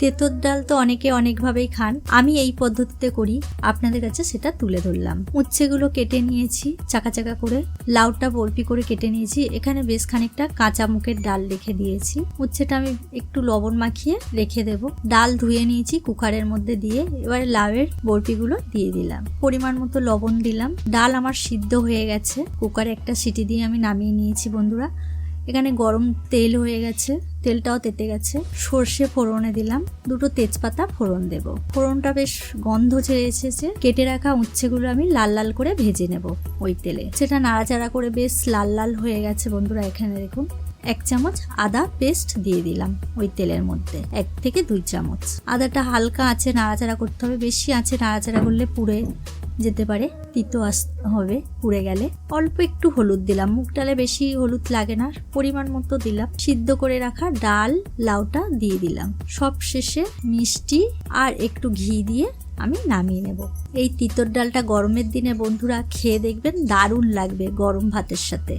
তেঁতুর ডাল তো অনেকে অনেকভাবেই খান, আমি এই পদ্ধতিতে করি, আপনাদের কাছে সেটা তুলে ধরলাম। উচ্ছেগুলো কেটে নিয়েছি চাকা চাকা করে, লাউটা বরফি করে কেটে নিয়েছি। এখানে বেশ খানিকটা কাঁচা মুগের ডাল রেখে দিয়েছি। উচ্ছেটা আমি একটু লবণ মাখিয়ে রেখে দেব। ডাল ধুয়ে নিয়েছি কুকারের মধ্যে দিয়ে, এবারে লাউয়ের বরফিগুলো দিয়ে দিলাম, পরিমাণ মতো লবণ দিলাম। ডাল আমার সিদ্ধ হয়ে গেছে, কুকারে একটা সিটি দিয়ে আমি নামিয়ে নিয়েছি বন্ধুরা। এখানে গরম তেল হয়ে গেছে, তেলটাও তেতে গেছে। সর্ষে ফোড়নে দিলাম, দুটো তেজপাতা ফোড়ন দেব। ফোড়নটা বেশ গন্ধ ছেড়ে এসেছে, কেটে রাখা উচ্ছেগুলো আমি লাল লাল করে ভেজে নেব ওই তেলে। সেটা নাড়াচাড়া করে বেশ লাল লাল হয়ে গেছে বন্ধুরা। এখানে দেখুন 1 চামচ আদা পেস্ট দিয়ে দিলাম ওই তেলের মধ্যে, 1 থেকে 2 চামচ। আদাটা হালকা আছে নাড়াচাড়া করতে হবে, বেশি আছে নাড়াচাড়া করলে পুড়ে যেতে পারে, তিতো হবে পুড়ে গেলে। অল্প একটু হলুদ দিলাম, মুগ ডালে বেশি হলুদ লাগে না, পরিমাণ মতো দিলাম। সিদ্ধ করে রাখা ডাল লাউটা দিয়ে দিলাম। সব শেষে মিষ্টি আর একটু ঘি দিয়ে আমি নামিয়ে নেব। এই তিতর ডালটা গরমের দিনে বন্ধুরা খেয়ে দেখবেন, দারুণ লাগবে গরম ভাতের সাথে।